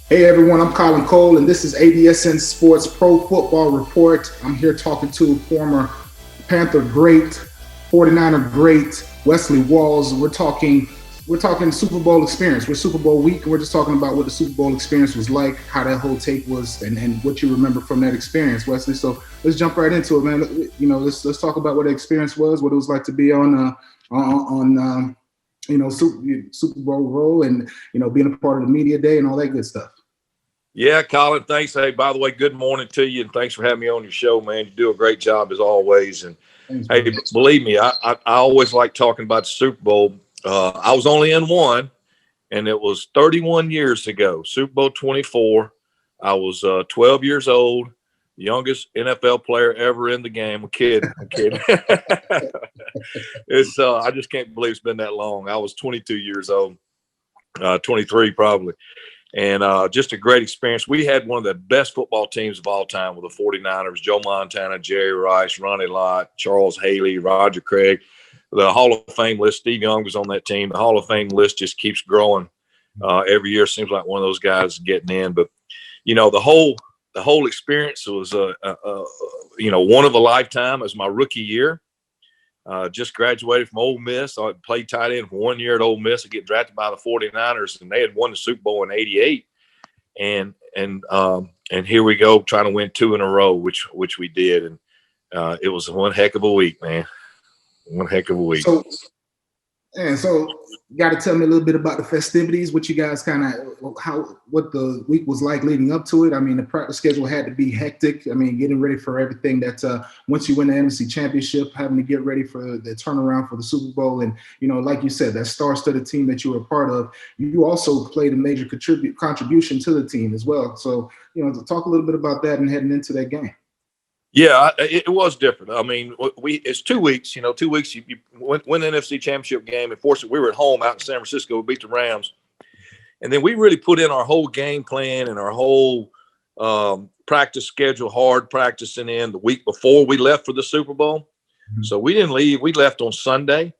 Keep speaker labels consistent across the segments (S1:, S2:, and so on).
S1: Hey everyone, I'm Colin Cole, and this is ADSN Sports Pro Football Report. I'm here talking to former Panther great, 49er great, Wesley Walls. We're talking Super Bowl experience. We're Super Bowl week, and we're just talking about what the Super Bowl experience was like, how that whole tape was, and what you remember from that experience, Wesley. So let's jump right into it, man. Let's talk about what the experience was, what it was like to be on Super Bowl roll, and being a part of the media day and all that good stuff.
S2: Yeah, Colin, thanks. Hey, by the way, good morning to you, and thanks for having me on your show, man. You do a great job as always. And
S1: Thanks,
S2: hey,
S1: brother.
S2: believe me, I always like talking about the Super Bowl. I was only in one, and it was 31 years ago, Super Bowl 24. I was 12 years old, youngest NFL player ever in the game. I'm kidding. It's I just can't believe it's been that long. I was 22 years old, 23 probably. And just a great experience. We had one of the best football teams of all time with the 49ers, Joe Montana, Jerry Rice, Ronnie Lott, Charles Haley, Roger Craig. The Hall of Fame list, Steve Young was on that team. The Hall of Fame list just keeps growing every year. Seems like one of those guys is getting in. But, the whole experience was, one of a lifetime. It was my rookie year. Just graduated from Ole Miss. I played tight end for 1 year at Ole Miss. I get drafted by the 49ers, and they had won the Super Bowl in '88. And here we go, trying to win two in a row, which we did. And it was one heck of a week, man. One heck of a week.
S1: So you got to tell me a little bit about the festivities, what you guys what the week was like leading up to it. I mean, the practice schedule had to be hectic. I mean, getting ready for everything that once you win the NFC Championship, having to get ready for the turnaround for the Super Bowl. And, like you said, that star-studded team that you were a part of, you also played a major contribution to the team as well. So, to talk a little bit about that and heading into that game.
S2: Yeah, it was different. I mean, it's 2 weeks. 2 weeks. You win the NFC Championship game. And fortunately, we were at home out in San Francisco. We beat the Rams, and then we really put in our whole game plan and our whole practice schedule, hard practicing in the week before we left for the Super Bowl. Mm-hmm. So we didn't leave. We left on Sunday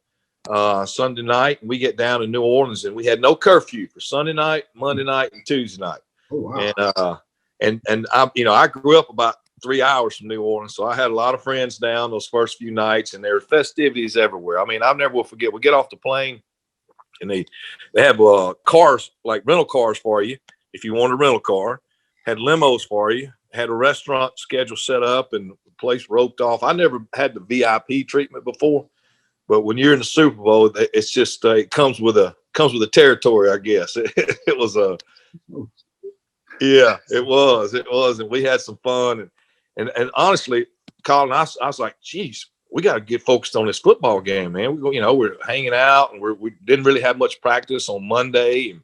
S2: night, and we get down to New Orleans, and we had no curfew for Sunday night, Monday night, and Tuesday night.
S1: Oh, wow.
S2: And I grew up about 3 hours from New Orleans. So I had a lot of friends down those first few nights, and there were festivities everywhere. I mean, I never will forget. We get off the plane, and they have cars, like rental cars for you if you want a rental car, had limos for you, had a restaurant schedule set up and the place roped off. I never had the VIP treatment before, but when you're in the Super Bowl, it's just it comes with a territory, I guess. It was yeah, it was, and we had some fun. And honestly, Colin, I was like, geez, we got to get focused on this football game, man. We're hanging out, and we didn't really have much practice on Monday. And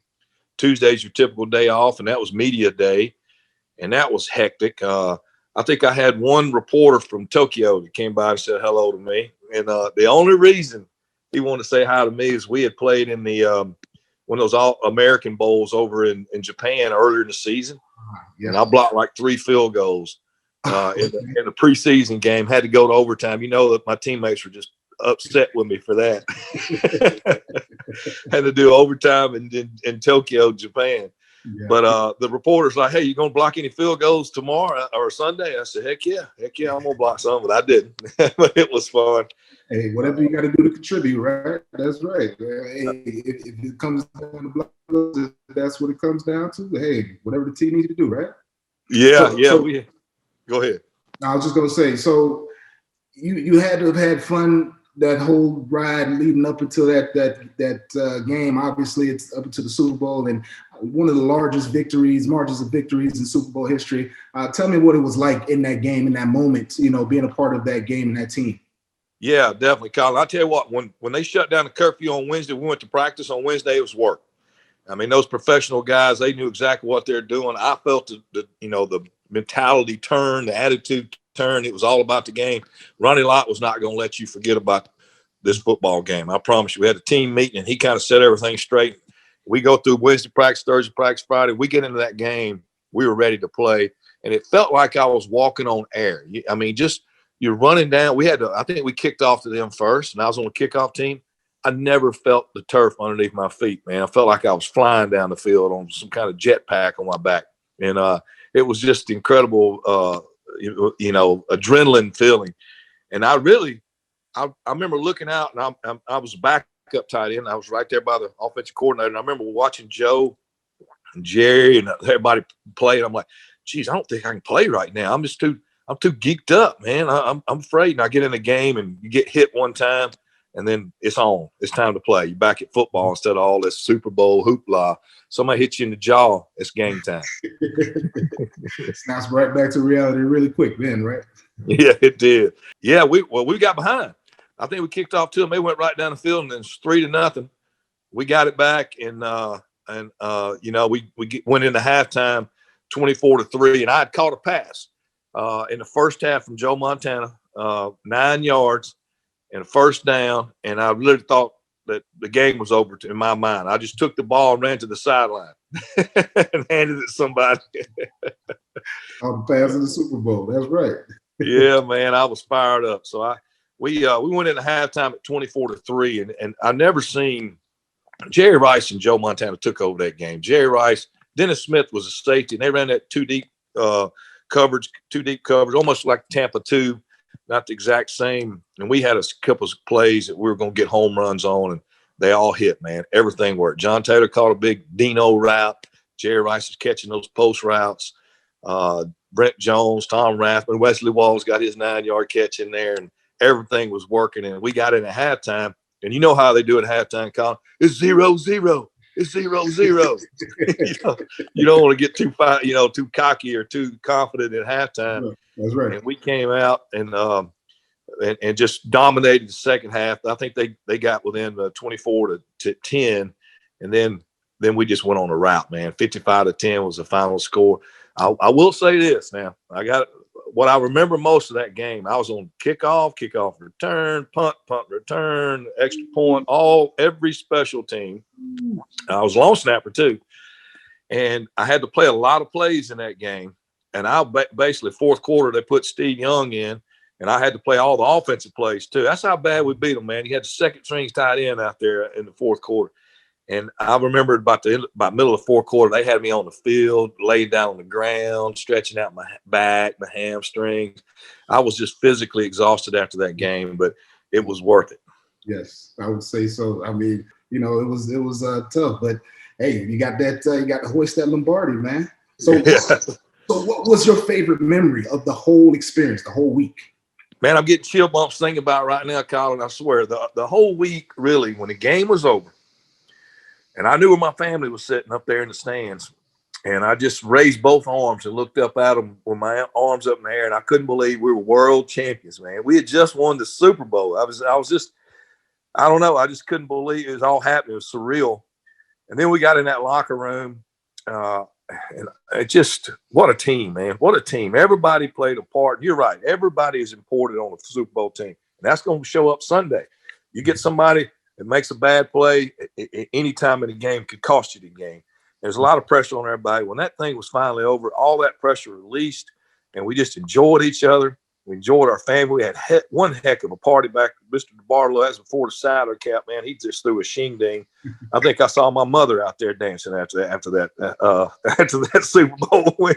S2: Tuesday's your typical day off, and that was media day, and that was hectic. I think I had one reporter from Tokyo that came by and said hello to me. And the only reason he wanted to say hi to me is we had played in the one of those All-American Bowls over in Japan earlier in the season, and I blocked like 3 field goals. In the preseason game, had to go to overtime. That my teammates were just upset with me for that. Had to do overtime in Tokyo, Japan. Yeah. But the reporter's like, "Hey, you gonna block any field goals tomorrow or Sunday?" I said, "Heck yeah, I'm gonna block some," but I didn't. But it was fun.
S1: Hey, whatever you got to do to contribute, right? That's right. Hey, if it comes down to block, if that's what it comes down to. Hey, whatever the team needs to do, right?
S2: Yeah. Go ahead.
S1: I was just going to say, so you had to have had fun that whole ride leading up until that game. Obviously, it's up into the Super Bowl and one of the largest margins of victories in Super Bowl history. Tell me what it was like in that game, in that moment, being a part of that game and that team.
S2: Yeah, definitely, Colin. I'll tell you what, when they shut down the curfew on Wednesday, we went to practice on Wednesday, it was work. I mean, those professional guys, they knew exactly what they're doing. I felt the mentality turn, the attitude turn. It was all about the game. Ronnie Lott was not going to let you forget about this football game. I promise you. We had a team meeting, and he kind of set everything straight. We go through Wednesday practice, Thursday practice, Friday. We get into that game. We were ready to play, and it felt like I was walking on air. You're running down. I think we kicked off to them first, and I was on the kickoff team. I never felt the turf underneath my feet, man. I felt like I was flying down the field on some kind of jetpack on my back. And it was just incredible, adrenaline feeling. And I remember looking out, and I was back up tight end. I was right there by the offensive coordinator. And I remember watching Joe and Jerry and everybody play. And I'm like, geez, I don't think I can play right now. I'm too geeked up, man. I'm afraid. And I get in the game and you get hit one time, and then it's on. It's time to play. You're back at football instead of all this Super Bowl hoopla. Somebody hits you in the jaw, it's game time.
S1: Snaps right back to reality really quick then, right?
S2: Yeah, it did. Yeah, we got behind. I think we kicked off to them. They went right down the field, and then it's 3-0. We got it back, and we went into halftime 24-3, and I had caught a pass in the first half from Joe Montana, 9 yards and a first down, and I really thought that the game was over in my mind. I just took the ball and ran to the sideline and handed it to somebody.
S1: On the pass in the Super Bowl. That's right.
S2: Yeah, man, I was fired up. So we went into halftime at 24-3, and I never seen Jerry Rice and Joe Montana took over that game. Jerry Rice, Dennis Smith was a safety, and they ran that two deep coverage, almost like Tampa 2, not the exact same. And we had a couple of plays that we were going to get home runs on, and they all hit, man. Everything worked. John Taylor caught a big Dino route. Jerry Rice is catching those post routes. Brent Jones, Tom Rathman, Wesley Walls got his 9-yard catch in there, and everything was working. And we got in at halftime, and you know how they do it at halftime, Colin. It's 0-0. It's 0-0. You don't want to get too cocky or too confident at halftime.
S1: That's right.
S2: And we came out and just dominated the second half. I think they got within 24-10, and then we just went on a route, man. 55-10 was the final score. I will say this now. I got what I remember most of that game. I was on kickoff return, punt return, extra point, every special team. I was long snapper too, and I had to play a lot of plays in that game. And basically fourth quarter they put Steve Young in, and I had to play all the offensive plays too. That's how bad we beat them, man. You had the second string tight end out there in the fourth quarter. And I remember about middle of the fourth quarter, they had me on the field, laid down on the ground, stretching out my back, my hamstrings. I was just physically exhausted after that game, but it was worth it.
S1: Yes, I would say so. I mean, it was tough, but hey, you got to hoist that Lombardi, man. So,
S2: yeah.
S1: So what was your favorite memory of the whole experience, the whole week?
S2: Man, I'm getting chill bumps thinking about it right now, Colin. I swear, the whole week, really, when the game was over, and I knew where my family was sitting up there in the stands, and I just raised both arms and looked up at them with my arms up in the air, and I couldn't believe we were world champions, man. We had just won the Super Bowl. I was just, I don't know, I just couldn't believe it was all happening. It was surreal. And then we got in that locker room, and it just, what a team, man. What a team. Everybody played a part. You're right. Everybody is important on a Super Bowl team, and that's going to show up Sunday. You get somebody that makes a bad play any time in the game could cost you the game. There's a lot of pressure on everybody. When that thing was finally over, all that pressure released, and we just enjoyed each other. We enjoyed our family. We had one heck of a party back. Mr. DeBartolo, as before the cider cap, man, he just threw a shing ding. I think I saw my mother out there dancing after that Super Bowl win.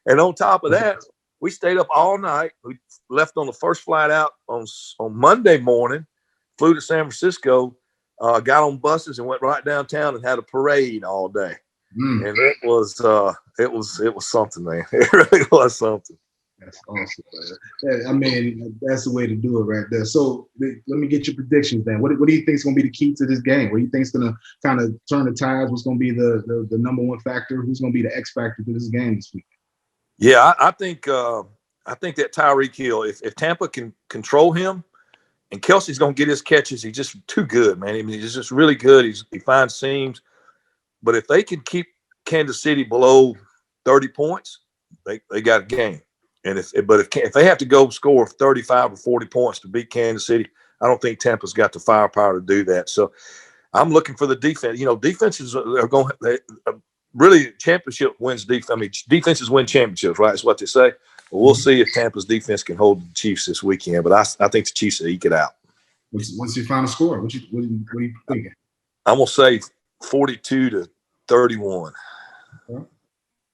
S2: And on top of that, we stayed up all night. We left on the first flight out on Monday morning, flew to San Francisco, got on buses and went right downtown and had a parade all day. And it was something, man. It really was something.
S1: That's awesome, man. I mean, that's the way to do it right there. So let me get your predictions then. What do you think is going to be the key to this game? What do you think is going to kind of turn the tides? What's going to be the number one factor? Who's going to be the X factor to this game this week?
S2: Yeah, I think that Tyreek Hill, if Tampa can control him, and Kelsey's going to get his catches, he's just too good, man. I mean, he's just really good. He finds seams. But if they can keep Kansas City below 30 points, they got a game. And if they have to go score 35 or 40 points to beat Kansas City, I don't think Tampa's got the firepower to do that. So I'm looking for the defense. Defenses are going really championship wins defense. I mean, defenses win championships, right? That's what they say. Well, we'll see if Tampa's defense can hold the Chiefs this weekend. But I think the Chiefs will eke it out.
S1: What's your final score? What are you thinking?
S2: I'm gonna say 42-31.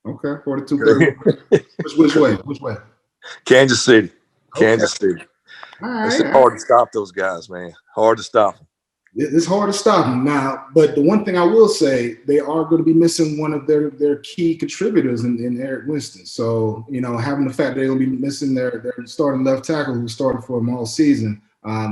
S1: Okay, 42-31. Which way? Which way?
S2: Kansas City. Kansas City.
S1: All right,
S2: It's hard to stop those guys, man. Hard to stop them.
S1: It's hard to stop them now, but the one thing I will say, they are going to be missing one of their key contributors in Eric Winston. So, having the fact they're going to be missing their starting left tackle who started for them all season,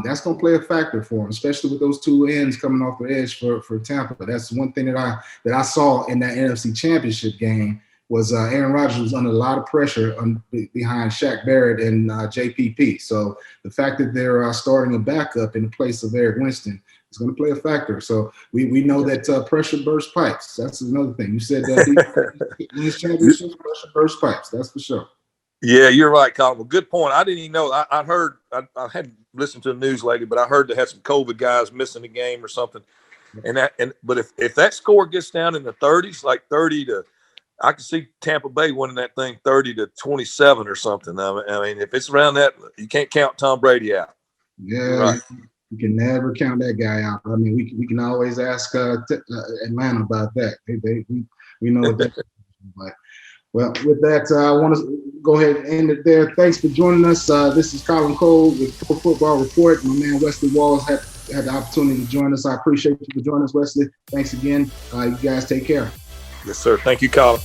S1: that's going to play a factor for them, especially with those two ends coming off the edge for Tampa. That's one thing that I saw in that NFC Championship game was Aaron Rodgers was under a lot of pressure behind Shaq Barrett and JPP. So the fact that they're starting a backup in the place of Eric Winston is going to play a factor. So we know that pressure bursts pipes. That's another thing. You said that wins championships, pressure bursts pipes. That's for sure.
S2: Yeah, you're right, Colin. Well, good point. I didn't even know. I heard. I hadn't listened to the news lately, but I heard they had some COVID guys missing the game or something. But if that score gets down in the 30s, like 30 to, I can see Tampa Bay winning that thing 30-27 or something. I mean, if it's around that, you can't count Tom Brady out.
S1: Yeah,
S2: right.
S1: You can never count that guy out. I mean, we can always ask Atlanta about that. We know what that is. But, well, with that, I want to go ahead and end it there. Thanks for joining us. This is Colin Cole with Pro Football Report. My man Wesley Walls had the opportunity to join us. I appreciate you for joining us, Wesley. Thanks again. You guys take care.
S2: Yes, sir. Thank you, Colin.